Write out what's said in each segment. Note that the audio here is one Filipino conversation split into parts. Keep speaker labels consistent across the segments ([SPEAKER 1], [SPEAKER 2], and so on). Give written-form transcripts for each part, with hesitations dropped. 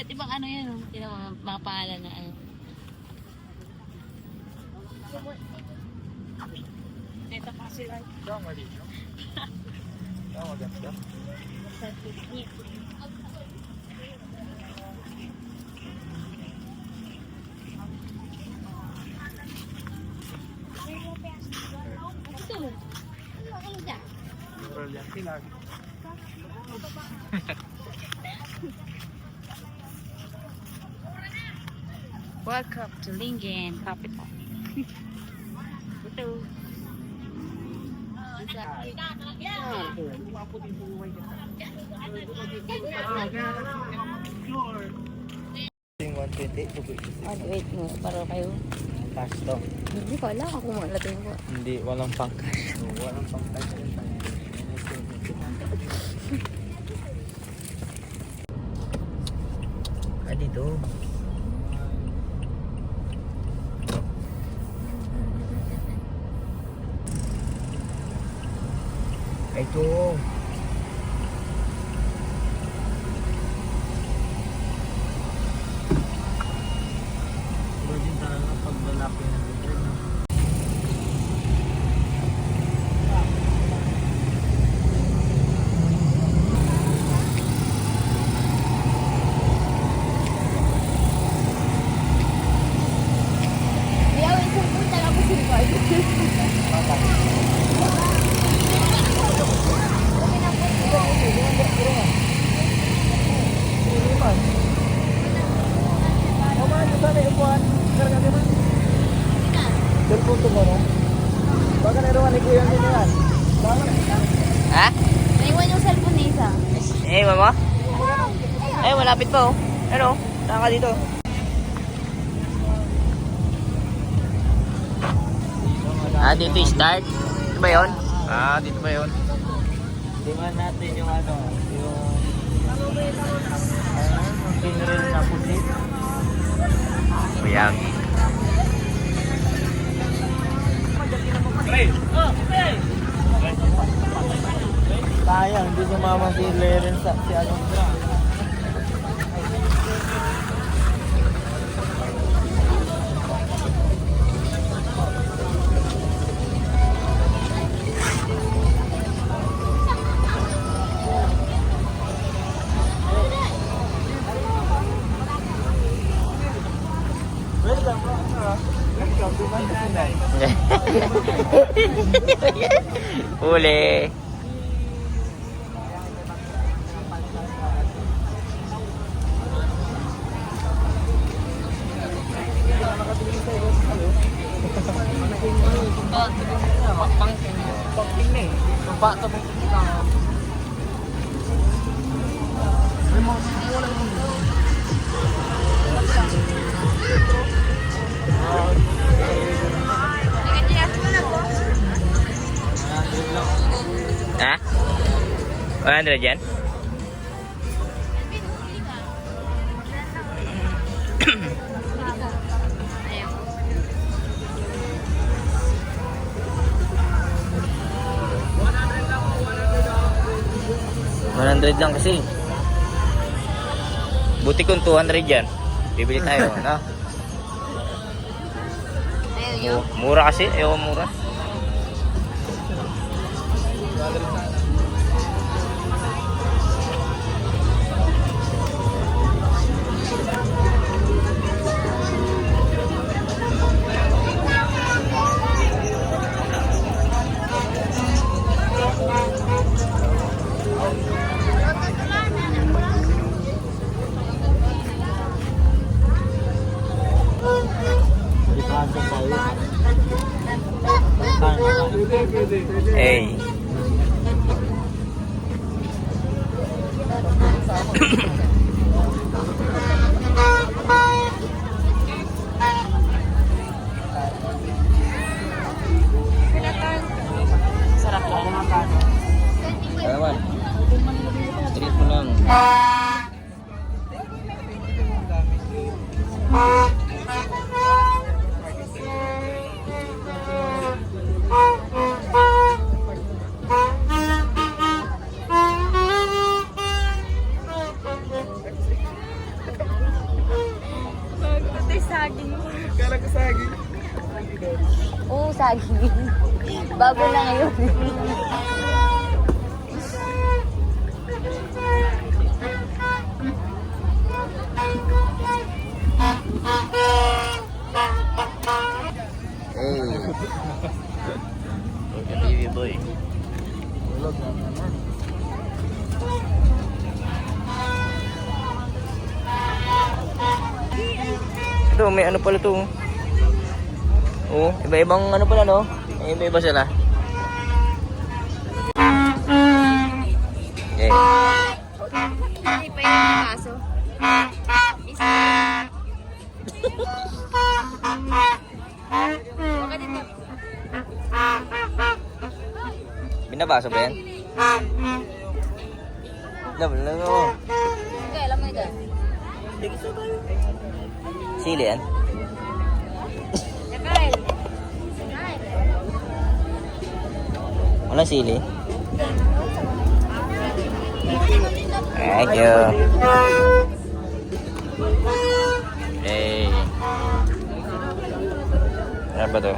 [SPEAKER 1] Iba't ibang ano yan, oh. Tingnan mo, mga pangalan na ano. Ito pa sila.
[SPEAKER 2] Tama dito. Tama ganda.
[SPEAKER 1] Ito. Ano dyan?
[SPEAKER 2] Murag yan silag.
[SPEAKER 1] Welcome to Lingen Capital. Ito.
[SPEAKER 2] Yung 120,
[SPEAKER 1] Wait mo, paro kayo.
[SPEAKER 2] cash to.
[SPEAKER 1] Hindi ko alam kung malating ko.
[SPEAKER 2] Hindi, walang pang cash. Walang pang cash. Dito. Ito. Pwede talaga pag lalaki na dito.
[SPEAKER 1] Ha? Naiwan yung cellphone ni Isa.
[SPEAKER 2] Eh, mama? Eh, malapit pa oh. Ano? Saan ka dito? Dito start? Dito ba yun? Dito ba yun? Tingnan natin yung ano, yung pinril na puti. Ayan. Sayang, hindi sumama si Leren sa si Alondra. Uli. Ha? 100 yan? $100 lang kasi. Buti kung 200 yan. Bibili tayo, no? Mura kasi, ayaw mura. Hey.
[SPEAKER 1] Sarap lang.
[SPEAKER 2] Ewan. Treat mo lang.
[SPEAKER 1] yung saging. Bago na ngayon.
[SPEAKER 2] Hey. Look at baby boy. Ito, may ano pala to. Oh, iba-ibang ano pala, no? May iba-iba sila. Okay.
[SPEAKER 1] Hindi pa yung kaso.
[SPEAKER 2] Binabaso ba yan? Laban lang ako.
[SPEAKER 1] Okay, alam mo ito.
[SPEAKER 2] Sili yan?
[SPEAKER 1] Nakain.
[SPEAKER 2] Walang sili? Thank you. Hey. Ano ba to?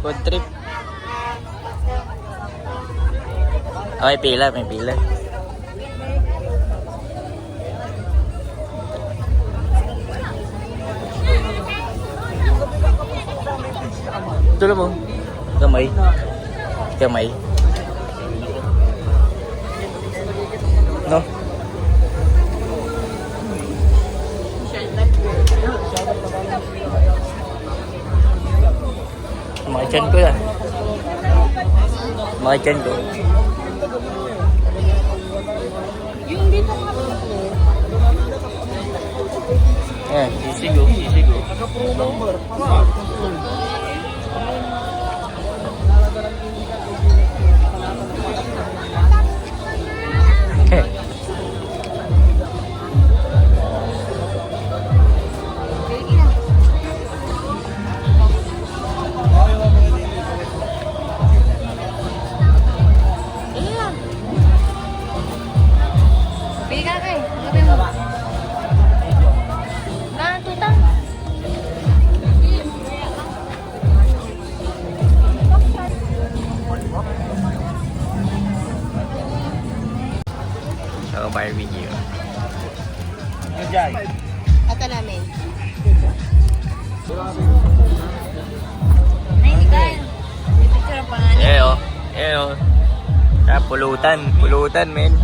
[SPEAKER 2] Food trip. Oh, may pila, may pila. Tulo mo. Gamay. Gamay. No? Mga tiyan ko yan. Mga tiyan ko.
[SPEAKER 1] Yung dito nga.
[SPEAKER 2] Ayan, sisigo, sisigo.
[SPEAKER 1] Pili ka kay. Gabi mo. Na, tutang.
[SPEAKER 2] So, barbecue.
[SPEAKER 1] Ito namin. Ay, hindi ka. May picture ang pangalan.
[SPEAKER 2] Eh, oh. Eh, oh. Ah, pulutan. Pulutan, men.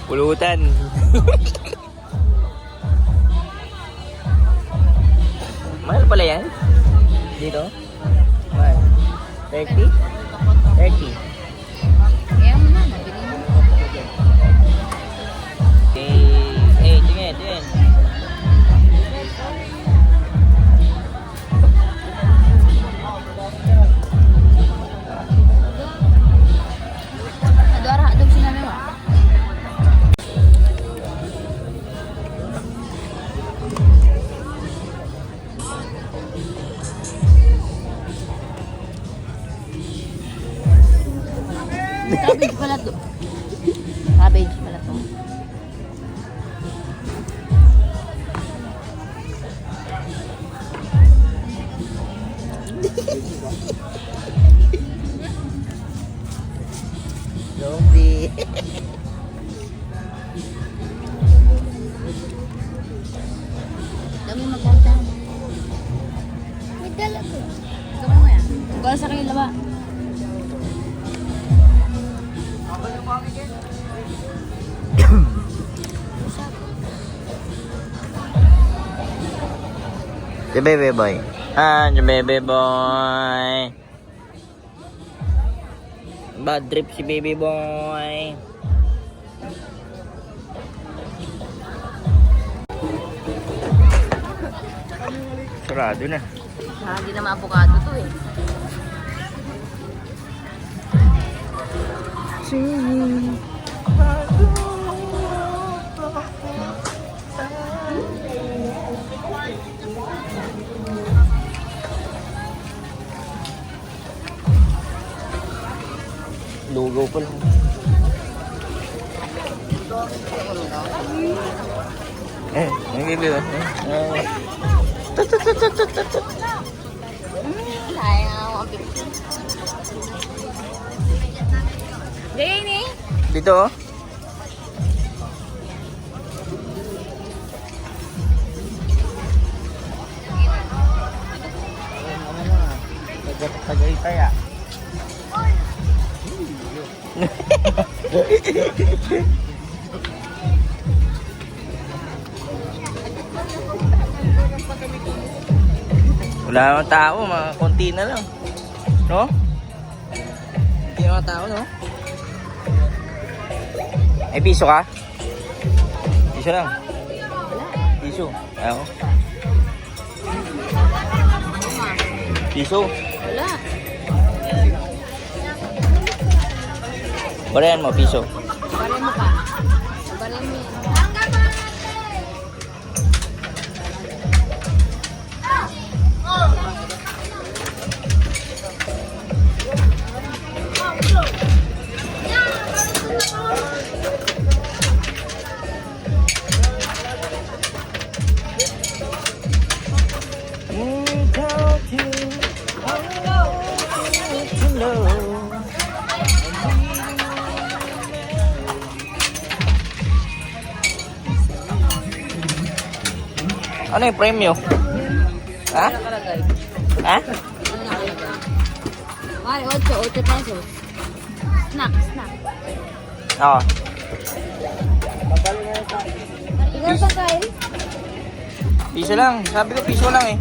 [SPEAKER 2] Pulutan. Mahal pala yan? Dito? Mahal. 30? 30.
[SPEAKER 1] Kaya mo na, nabili mo.
[SPEAKER 2] Tingin, tingin.
[SPEAKER 1] Adora, adog sinabi mo. Cabbage pala to. Cabbage pala to.
[SPEAKER 2] Zombie.
[SPEAKER 1] Dami magkanta. May dala ko. Gawin mo yan. Gawin sa kanila ba?
[SPEAKER 2] The baby boy. Ah, the baby boy. Bad trip si baby boy. Sarado na.
[SPEAKER 1] Hindi naman avocado to eh. tree.
[SPEAKER 2] Lugaw pa lang. Ang gilid ah.
[SPEAKER 1] Sayang ang picture. Diyan eh.
[SPEAKER 2] Dito oh. Tagaytay ah. Wala namang tao, mga konti na lang. No? Hindi naman tao, no? May piso ka? Piso lang. Piso. Ako. Piso.
[SPEAKER 1] Wala.
[SPEAKER 2] Barayan mo, piso.
[SPEAKER 1] Bare mo pa. Bare mo yan.
[SPEAKER 2] Ano yung premyo? Ha?
[SPEAKER 1] Ano nakalagay?
[SPEAKER 2] Ha?
[SPEAKER 1] Ano nakalagay? Ay, 8 pesos. Snack, snack.
[SPEAKER 2] Oo.
[SPEAKER 1] Ikaw pa kain?
[SPEAKER 2] Piso lang. Sabi ko piso lang eh.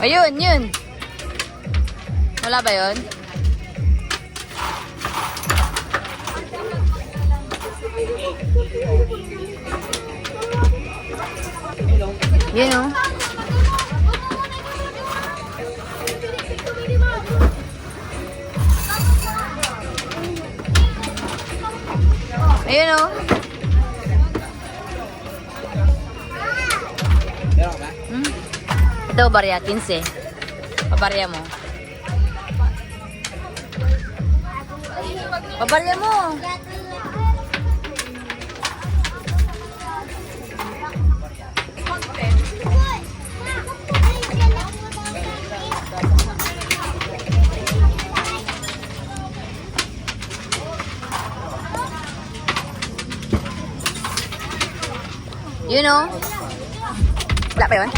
[SPEAKER 1] Ayun, yun. Wala ba yun? Yun o. Ayun o. Ito, barya, 15. Pabarya mo. Pabarya mo. You know? Wala pa yun?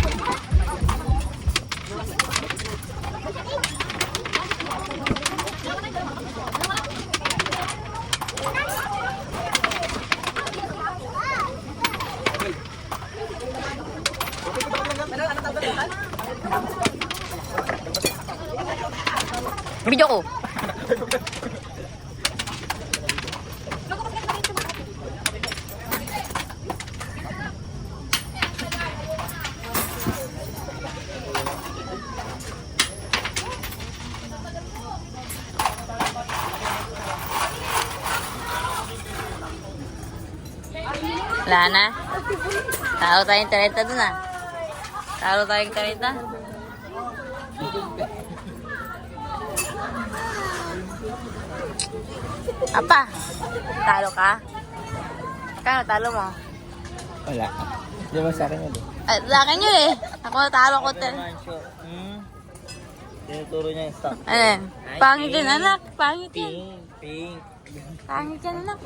[SPEAKER 1] Video ko. Wala na. Talo tayong 30 dun ah. Talo tayong 30. Apa? Talo ka? Kano talo mo?
[SPEAKER 2] Wala. Di ba sa akin yun eh?
[SPEAKER 1] Ay, sa akin yun eh. Ako talo ko.
[SPEAKER 2] Tinuturo niya yung stock.
[SPEAKER 1] Ano yan? Pangit yan anak. Pangit yan.
[SPEAKER 2] Pink.
[SPEAKER 1] Pangit yan anak.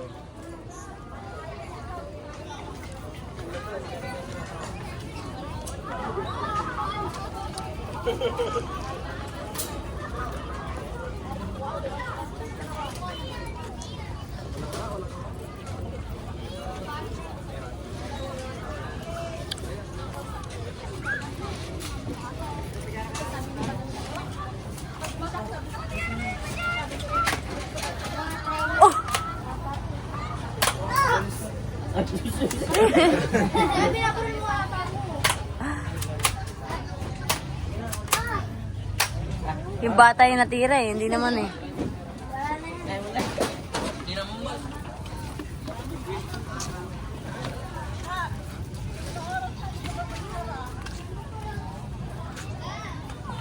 [SPEAKER 1] Yung bata yung natira eh, hindi naman eh.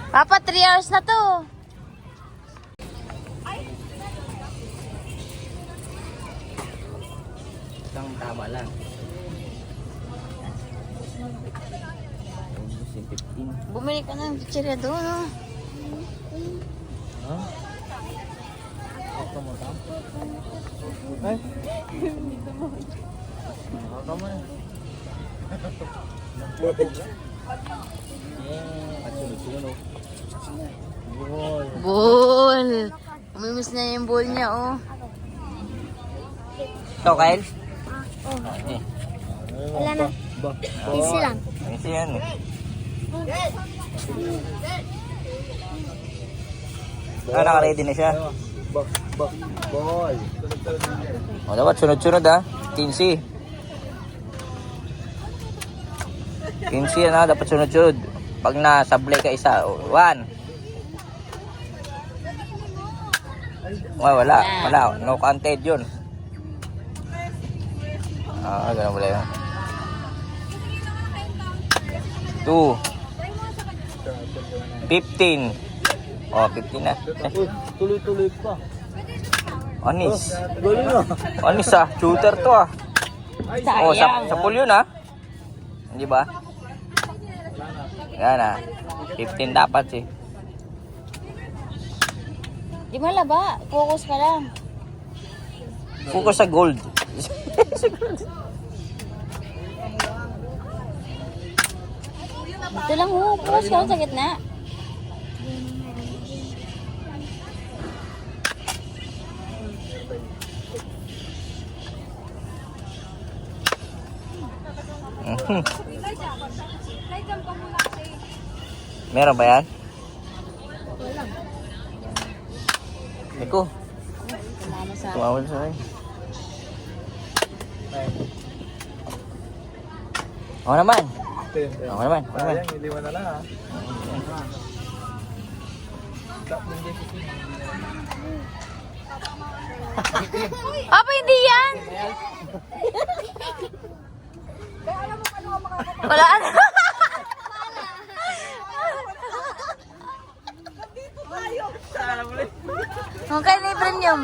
[SPEAKER 1] Papa, 3 hours na to.
[SPEAKER 2] Isang tama lang. 15.
[SPEAKER 1] Bumili ka ng chichirya doon, no?
[SPEAKER 2] Ha? Ito mo ta? Ay? Ito mo na. Sunod-sunod.
[SPEAKER 1] Ball! Umimiss na yung ball niya, oh.
[SPEAKER 2] Ito, Kyle?
[SPEAKER 3] Wala na. Easy lang.
[SPEAKER 2] Easy yan eh. Naka-ready na siya.
[SPEAKER 4] Ball.
[SPEAKER 2] O, dapat sunod-sunod ha. 15. 15 yan ha, dapat sunod-sunod. Pag nasablay ka isa, 1. Wala. No counted yun. Ganun pala yun. 2. 15. O, 15 na.
[SPEAKER 4] Tuloy-tuloy pa.
[SPEAKER 2] Anis.
[SPEAKER 4] Galing na.
[SPEAKER 2] Anis ah, shooter to ah. Oh, sa pool yun ah. Hindi ba? Yan ah. 15 dapat eh.
[SPEAKER 1] Di mo laba, focus ka lang.
[SPEAKER 2] Focus sa gold.
[SPEAKER 1] Ito lang ho, focus ka lang sa gitna.
[SPEAKER 2] Mhm. Meron ba yan? Eko,
[SPEAKER 1] Tumama sa
[SPEAKER 2] tumawal sa akin. Ako naman. Ako naman.
[SPEAKER 4] Sayang, hindi mo na lang ha.
[SPEAKER 1] Papa, hindi yan! Wala na. Okay na yung premium.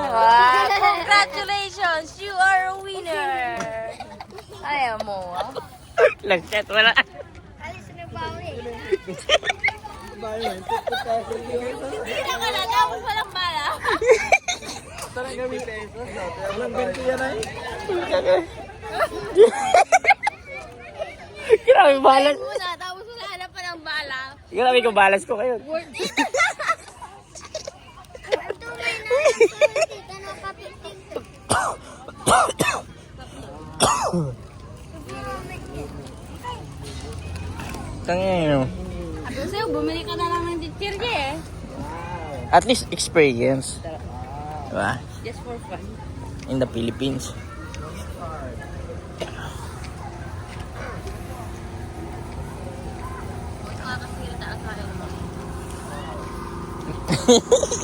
[SPEAKER 1] Wow, congratulations! You are a winner! Ayaw mo, ah.
[SPEAKER 2] Lagset, wala.
[SPEAKER 3] Alis na bawi.
[SPEAKER 1] Hindi ka na, tapos walang bala.
[SPEAKER 4] Sarang gawin pesos. Walang 20 yan ay.
[SPEAKER 2] Grabe balance.
[SPEAKER 1] Una, tapos wala na pa ng bala.
[SPEAKER 2] Grabe ko balance ko kayo.
[SPEAKER 1] Worth it.
[SPEAKER 3] Ang tunay na. Hindi ka nakapiting.
[SPEAKER 2] Tangin.
[SPEAKER 1] Sabi sa'yo, bumili ka na lang ng detergent eh.
[SPEAKER 2] At least experience. Diba?
[SPEAKER 1] Just for fun.
[SPEAKER 2] In the Philippines.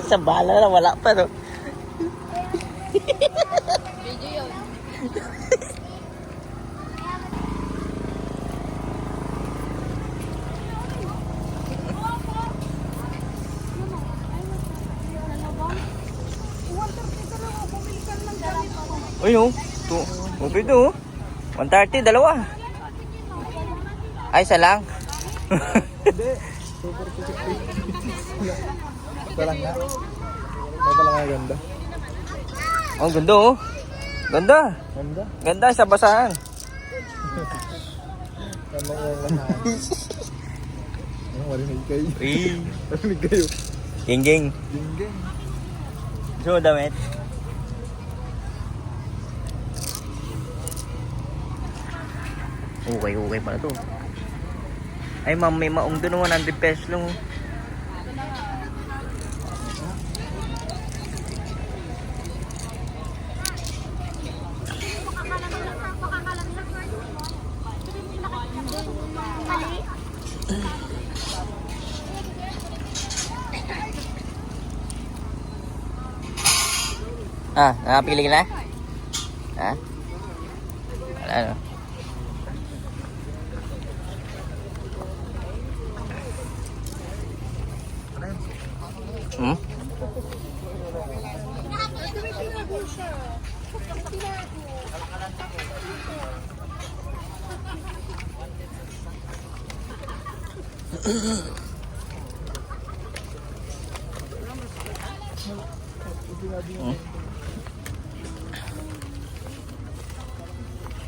[SPEAKER 2] Sa bala na wala pa no.
[SPEAKER 1] Video yun.
[SPEAKER 2] Uy oh. Okay to oh. 130, dalawa. Ay, isa lang.
[SPEAKER 4] Hindi. Super pisik. Ito lang nga. Ito lang nga ganda.
[SPEAKER 2] Oh, ganda oh. Ganda.
[SPEAKER 4] Ganda?
[SPEAKER 2] Ganda sa basahan.
[SPEAKER 4] Ganda ko lang na. Ano, marinig kayo.
[SPEAKER 2] Eh.
[SPEAKER 4] Marinig kayo.
[SPEAKER 2] Geng-geng.
[SPEAKER 4] Geng-geng.
[SPEAKER 2] So, damit. Okay pala to. Ay, ma'am, may maong doon 100 pesos lang. Oh. Nakapili ka na? Ha? Wala no? Hmm?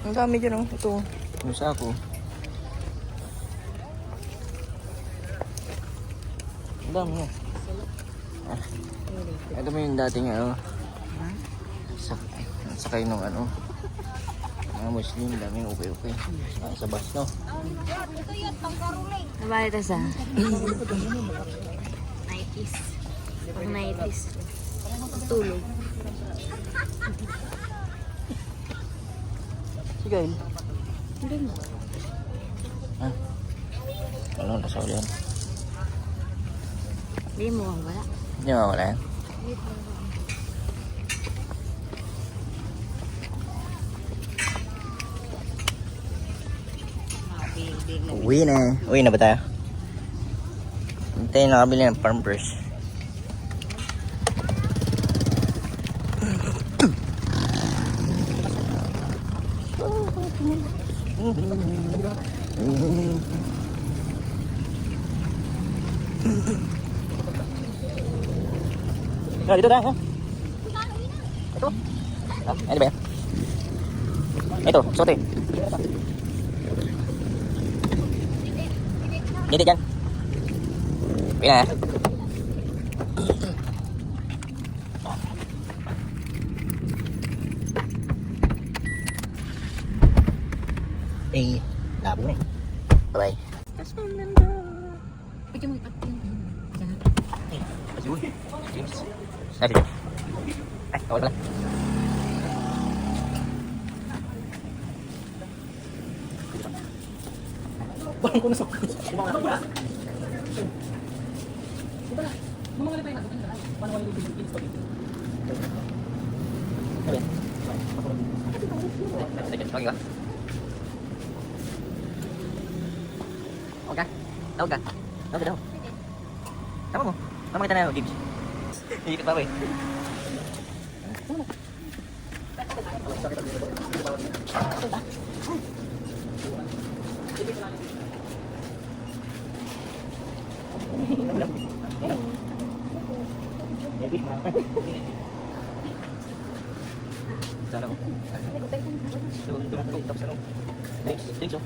[SPEAKER 2] Ang dami dyan, oh. Ito. Yung sako. Ang dami, oh. Ito mo yung dating, sakay nung mga Muslim, daming okay. Sa bus, no?
[SPEAKER 1] Nabalit sa 90s. Pag 90s. Tulog.
[SPEAKER 2] Sigay. Hindi mo. Ano, nasa ulan.
[SPEAKER 1] Hindi mo wala.
[SPEAKER 2] Hindi mo wala yan. Uwi na ba tayo? Hintayin nakabili ng Pampers. Dito tayo, ha? Ito? Ano ba yan? Ito, sote. Dito dyan. Pina, ha? Labo na eh. Bye-bye.
[SPEAKER 1] Pwede mo ipatin.
[SPEAKER 2] Ayun. James. Sabi ko. Ay, awal pala. Parang ko na sa... Okay ka? Okay. Tawag ka. Tawag ka daw. Tama mo. Tama kita na, Gibbs. Hihikit pa ako eh. Sana ko. Tapos ano? Thanks, oh.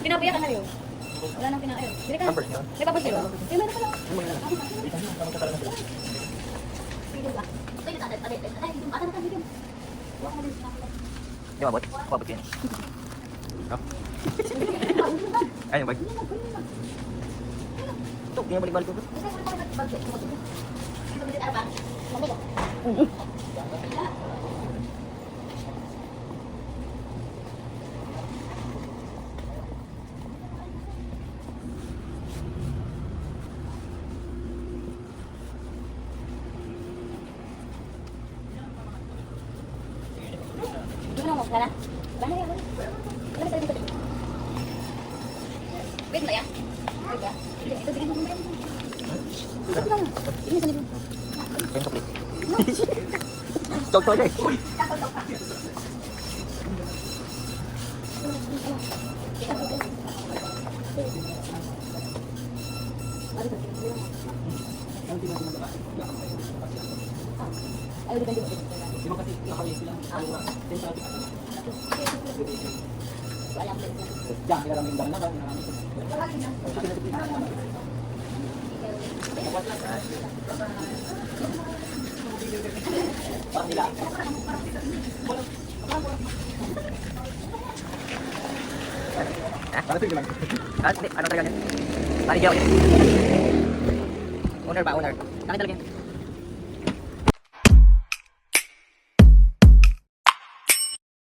[SPEAKER 1] Pinapayak na yun. Wala nang pinakayo. Bili ka. May papos yun. Yung meron pala.
[SPEAKER 2] Di ba, bot? Mabot yun. Ay, yung bag. Ito, kaya balik-balik ko. Tol deh. Ano talaga yan? Owner ba? Owner. Bakit talaga yan?